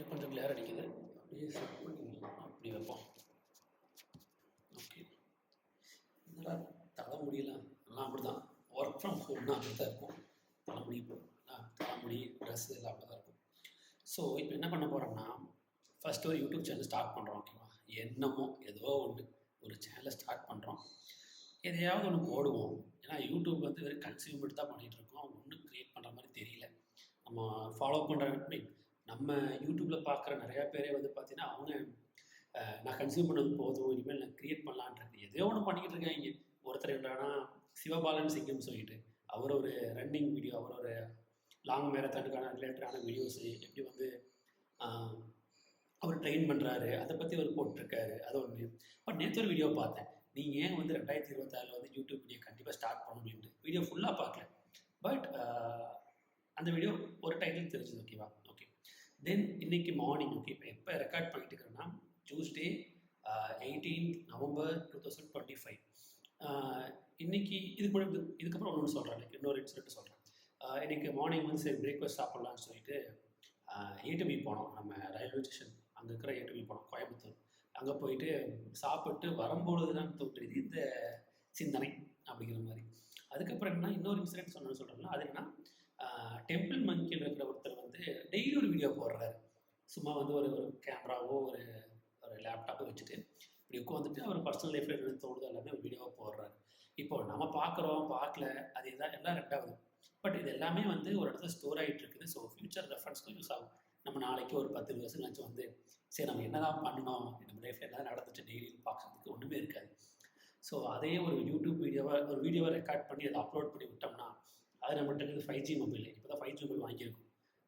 இங்கே கொஞ்சம் கிளியர் அடிக்குது. அப்படியே செட் பண்ணி அப்படி வைப்போம். ஓகே. என்னடா தலை முடியலாம் எல்லாம் அப்படி தான். ஒர்க் ஃப்ரம் ஹோம்னா அப்படி தான் இருக்கும். தலைமுடி தலைமுடி ட்ரெஸ்ஸு எல்லாம் அப்படி தான் இருக்கும். ஸோ இப்போ என்ன பண்ண போகிறோம்னா, ஃபஸ்ட்டு ஒரு யூடியூப் சேனல் ஸ்டார்ட் பண்ணுறோம். ஓகேவா? என்னமோ ஏதோ ஒன்று ஒரு சேனலை ஸ்டார்ட் பண்ணுறோம். எதையாவது ஒன்று போடுவோம். ஏன்னா யூடியூப் வந்து வெறும் கன்சியூமர் தான் பண்ணிகிட்ருக்கோம். ஒன்றும் க்ரியேட் பண்ணுற மாதிரி தெரியல. நம்ம ஃபாலோ பண்ணுற நம்ம யூடியூப்பில் பார்க்குற நிறையா பேரே வந்து பார்த்தீங்கன்னா, அவங்க நான் கன்சியூம் பண்ணது போதும், இனிமேல் நான் க்ரியேட் பண்ணலான்றது எதையோ ஒன்று பண்ணிக்கிட்டு இருக்காங்க. ஒருத்தர் என்னன்னா சிவபாலன் சிங்கம் சொல்லிட்டு அவர் ஒரு ரன்னிங் வீடியோ, அவர் ஒரு லாங் மேரத்தானுக்கான ரிலேட்டடான வீடியோஸு எப்படி வந்து அவர் ட்ரெயின் பண்ணுறாரு அதை பற்றி அவர் போட்டிருக்காரு. அது ஒன்று. பட் நேற்று ஒரு வீடியோ பார்த்தேன். நீங்கள் ஏன் வந்து 2026 வந்து யூடியூப் வீடியோ கண்டிப்பாக ஸ்டார்ட் பண்ணணும் அப்படின்ட்டு வீடியோ ஃபுல்லாக பார்க்கல. பட் அந்த வீடியோ ஒரு டைட்டில் தெரிஞ்சது. ஓகேவா? ஓகே. தென் இன்றைக்கி மார்னிங், ஓகே, இப்போ எப்போ ரெக்கார்ட் பண்ணிட்டு இருக்கிறேன்னா Tuesday 18th November 2025. இன்றைக்கி இதுக்கப்புறம் ஒன்று சொல்கிறேன், இன்னொரு இன்சிடென்ட் சொல்கிறேன். இன்றைக்கி மார்னிங் வந்து சரி பிரேக்ஃபாஸ்ட் சாப்பிட்லான்னு சொல்லிட்டு ஏடிபி போனோம். நம்ம ரயில்வே ஸ்டேஷன் அங்கே இருக்கிற ஏடிபி போனோம், கோயம்புத்தூர். அங்கே போயிட்டு சாப்பிட்டு வரும்பொழுது தான் தோன்றியது இந்த சிந்தனை அப்படிங்கிற மாதிரி. அதுக்கப்புறம் என்னன்னா இன்னொரு இன்சிடென்ட் சொல்கிறேன்னா அது என்னன்னா டெம்பிள் மங்கியில் இருக்கிற ஒருத்தர் வந்து டெய்லி ஒரு வீடியோ போடுறாரு. சும்மா வந்து ஒரு கேமராவோ ஒரு லேப்டாப்போ வச்சுட்டு இப்படி உட்காந்துட்டு அவர் பர்சனல் லைஃப்பில் என்ன தோணுதோ எல்லாமே ஒரு வீடியோவை போடுறாரு. இப்போ நம்ம பார்க்குறோம் பார்க்கல அது எல்லாம் ரெண்டாவது. பட் இது எல்லாமே வந்து ஒரு இடத்துல ஸ்டோர் ஆகிட்டு இருக்குது. ஸோ ஃப்யூச்சர் ரெஃபரன்ஸ்க்கும் யூஸ் ஆகும். நம்ம நாளைக்கு ஒரு 10 வருஷம் கழிச்சு வந்து சரி நம்ம என்ன தான் பண்ணணும், நம்ம லைஃப்பில் என்ன நடந்துச்சு டெய்லி பார்க்குறதுக்கு ஒன்றுமே இருக்காது. ஸோ அதே ஒரு யூடியூப் வீடியோவை ரெக்கார்ட் பண்ணி அதை அப்லோட் பண்ணி விட்டோம்னா அது நம்மகிட்ட இருக்குது 5G மொபைல். இப்போ தான் 5G மொபைல் வாங்கியிருக்கும்.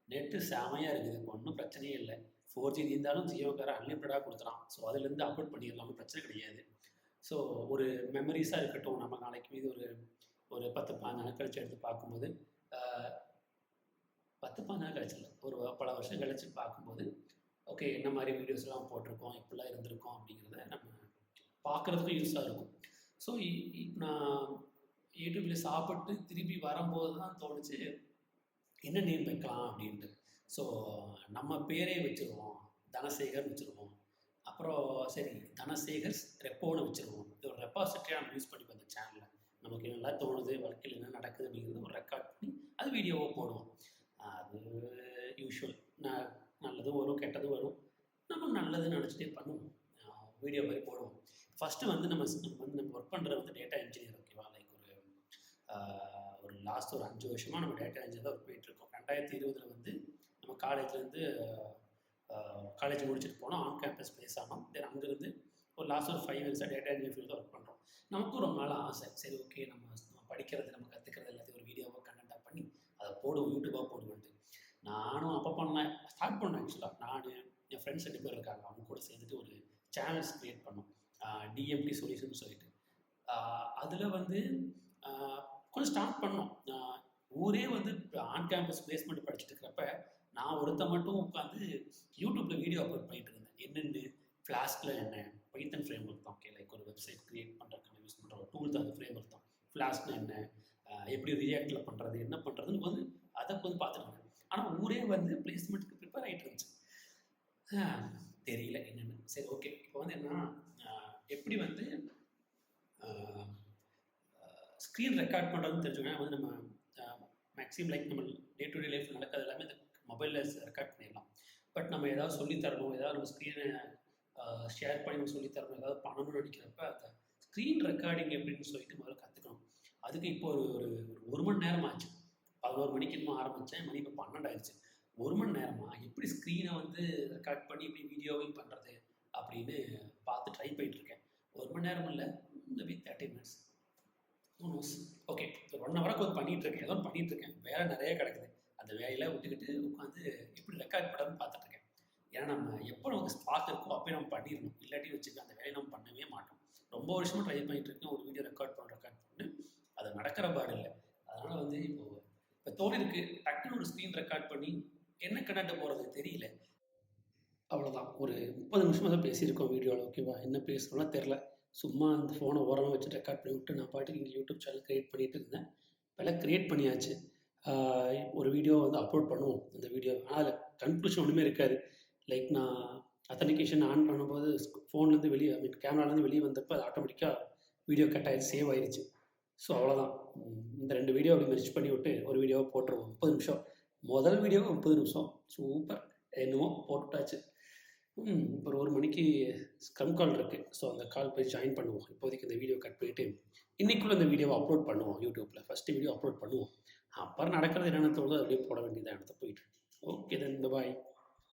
நெட்டு செமையாக இருக்குது, ஒன்றும் பிரச்சனையே இல்லை. 4G இருந்தாலும் ஜியோக்கார அன்லிமிட்டடாக கொடுக்குறான். ஸோ அதுலேருந்து அப்லோட் பண்ணிடலாம்னு பிரச்சனை கிடையாது. ஸோ ஒரு மெமரிஸாக இருக்கட்டும், நம்ம நாளைக்கு இது ஒரு 10-15 நாள் கழிச்சு எடுத்து பார்க்கும்போது 10-15 நாள் கழிச்சு இல்லை, ஒரு பல வருஷம் கழிச்சு பார்க்கும்போது ஓகே என்ன மாதிரி வீடியோஸ்லாம் போட்டிருக்கோம், இப்படிலாம் இருந்திருக்கோம் அப்படிங்கிறத நம்ம பார்க்குறதுக்கும் யூஸாக இருக்கும். ஸோ நான் யூடியூப்பில் சாப்பிட்டு திருப்பி வரும்போது தான் தோணுச்சு என்ன நேம் வைக்கலாம் அப்படின்ட்டு. ஸோ நம்ம பேரே வச்சுருவோம், தனசேகர் வச்சுருவோம். அப்புறம் சரி தனசேகர் ரெப்போன்னு வச்சுருவோம். இது ஒரு ரெப்பாசிட்டியாக நம்ம யூஸ் பண்ணிப்போம் அந்த சேனலில். நமக்கு நல்லா தோணுது, வாழ்க்கையில் என்ன நடக்குது அப்படிங்கிறது ஒரு ரெக்கார்ட் பண்ணி அது வீடியோவாக போடுவோம். அது யூஷுவல் நல்லதும் வரும் கெட்டதும் வரும். நம்ம நல்லதுன்னு நினச்சிட்டே பண்ணுவோம், வீடியோ மாதிரி போடுவோம். ஃபஸ்ட்டு வந்து நம்ம ஒர்க் பண்ணுறது வந்து டேட்டா இன்ஜினியர். ஓகேவா? லைக் ஒரு லாஸ்ட் ஒரு 5 வருஷமாக நம்ம டேட்டா இன்ஜினியர் தான் ஒர்க் பண்ணிகிட்ருக்கோம். 2020 வந்து நம்ம காலேஜ்லேருந்து காலேஜ் முடிச்சுட்டு போனோம், ஆன் கேம்பஸ் ப்ளேஸ் ஆனோம். தென் அங்கேருந்து ஒரு லாஸ்ட் ஒரு 5 இயர்ஸாக டேட்டா இன்ஜினியர் ஃபீல்டு ஒர்க் பண்ணுறோம். நமக்கும் ரொம்ப நாள் ஆசை, சரி ஓகே நம்ம படிக்கிறது நம்ம கற்றுக்கிறது எல்லாத்தையும் ஒரு வீடியோவாக கண்டென்ட்டாக பண்ணி அதை போடுவோம், யூடியூபாக போடுவோன்ட்டு. நானும் அப்போ ஸ்டார்ட் பண்ணேன். ஆக்சுவலாக நான் என் ஃப்ரெண்ட்ஸ் 2 பேர் இருக்காங்க, அவங்க கூட சேர்ந்துட்டு ஒரு சேனல்ஸ் க்ரியேட் பண்ணோம், டிஎம்டி சொல்யூஷன் சொல்லிட்டு. அதில் வந்து கொஞ்சம் ஸ்டார்ட் பண்ணோம். ஊரே வந்து ஆன் கேம்பஸ் பிளேஸ்மெண்ட் படிச்சுட்டு இருக்கிறப்ப நான் ஒருத்த மட்டும் உட்காந்து யூடியூப்பில் வீடியோ அப்லோட் பண்ணிட்டு இருந்தேன். என்னென்னு ஃப்ளாஸ்கில் என்ன பைத்தன் ஃப்ரேம் ஒர்க் தான். ஓகே, லைக் ஒரு வெப்சைட் க்ரியேட் பண்ணுறதுக்கான யூஸ் பண்ணுற ஒரு டூல் தான், அந்த ஃப்ரேம் ஒர்க் தான். ஃப்ளாஸ்கில் என்ன, எப்படி ரியாக்டில் பண்ணுறது, என்ன பண்ணுறதுன்னு வந்து அதை வந்து பார்த்துருந்தேன். ஆனால் ஊரே வந்து பிளேஸ்மெண்ட்டுக்கு ப்ரிப்பேர் ஆகிட்டு இருந்துச்சு. தெரியல என்னென்னு. சரி ஓகே, இப்போ வந்து என்னன்னா எப்படி வந்து ஸ்க்ரீன் ரெக்கார்ட் பண்ணுறதுன்னு தெரிஞ்சுக்கணும். வந்து நம்ம மேக்ஸிமம் லைக் நம்ம டே டு டே லைஃப்பில் நடக்கிறது எல்லாமே இந்த மொபைலில் ரெக்கார்ட் பண்ணிடலாம். பட் நம்ம ஏதாவது சொல்லித்தரணும், ஏதாவது நம்ம ஸ்க்ரீனை ஷேர் பண்ணி நம்ம சொல்லித்தரணும், ஏதாவது பண்ணணும்னு நினைக்கிறப்ப அந்த ஸ்க்ரீன் ரெக்கார்டிங் எப்படின்னு சொல்லிட்டு முதல்ல கற்றுக்கணும். அதுக்கு இப்போ ஒரு மணி நேரம் ஆச்சு. 11 மணிக்கு இன்னும் ஆரம்பித்தேன், மணி இப்போ 12 ஆயிடுச்சு. 1 மணி நேரமாக எப்படி ஸ்க்ரீனை வந்து ரெக்கார்ட் பண்ணி எப்படி வீடியோவையும் பண்ணுறது அப்படின்னு பார்த்து ட்ரை பண்ணிட்டுருக்கேன். 1 மணி நேரம் இல்லை, மேபி 30 minutes. ஓகே, ஒரு 1 ஹவராக கொஞ்சம் பண்ணிகிட்ருக்கேன், ஏதோ பண்ணிகிட்ருக்கேன். வேலை நிறைய கிடக்குது, அந்த வேலையெல்லாம் விட்டுக்கிட்டு உட்காந்து எப்படி ரெக்கார்ட் பண்ணுறதுன்னு பார்த்துட்ருக்கேன். ஏன்னா நம்ம எப்போ நமக்கு ஸ்பார்க் இருக்கோ அப்போயே நம்ம பண்ணிடணும், இல்லாட்டி வச்சுக்க அந்த வேலையை நம்ம பண்ணவே மாட்டோம். ரொம்ப வருஷமாக ட்ரை பண்ணிகிட்ருக்கேன், ஒரு வீடியோ ரெக்கார்ட் பண்ணு அது நடக்கிற பாடு இல்லை. அதனால் வந்து இப்போ தோணி இருக்குது, டக்குன்னு ஒரு ஸ்க்ரீன் ரெக்கார்ட் பண்ணி என்ன கண்டென்ட் போகிறது தெரியல. அவ்வளோதான், ஒரு 30 நிமிஷமாக தான் பேசியிருக்கோம் வீடியோவில். ஓகேவா? என்ன பேசுகிறோன்னா தெரில. சும்மா அந்த ஃபோனை ஓரமாக வச்சு ரெக்கார்ட் பண்ணி விட்டு நான் பாட்டுக்கு இங்கே யூடியூப் சேனல் க்ரியேட் பண்ணிகிட்டு இருந்தேன். இப்போல்லாம் க்ரியேட் பண்ணியாச்சு. ஒரு வீடியோ வந்து அப்லோட் பண்ணுவோம். அந்த வீடியோ அதில் கன்க்ளூஷன் ஒன்றுமே இருக்காது. லைக் நான் அத்தன்டிகேஷன் ஆன் பண்ணும்போது ஃபோன்லேருந்து வெளியே கேமராலேருந்து வெளியே வந்தப்போ அது ஆட்டோமேட்டிக்காக வீடியோ கட் ஆகிடுச்சு, சேவ் ஆயிடுச்சு. ஸோ அவ்வளோதான். இந்த 2 வீடியோ அப்படி மெர்ஜ் பண்ணி விட்டு ஒரு வீடியோவை போட்டுருவோம். 30 நிமிஷம். முதல் வீடியோ 30 நிமிஷம். சூப்பர். என்னமோ போட்டாச்சு. இப்போ ஒரு 1 மணிக்கு ஸ்க்ரம் கால் இருக்குது. ஸோ அந்த கால் போய் ஜாயின் பண்ணுவோம். இப்போதைக்கு இந்த வீடியோ கட் பண்ணிவிட்டு இன்றைக்குள்ளே இந்த வீடியோவை அப்லோட் பண்ணுவோம் யூடியூப்பில். ஃபஸ்ட்டு வீடியோ அப்லோட் பண்ணுவோம். அப்புறம் நடக்கிறது என்னென்ன தோணுதோ அப்படியே போட வேண்டியதான், இடத்த போயிட்டு. ஓகே தென் பாய்.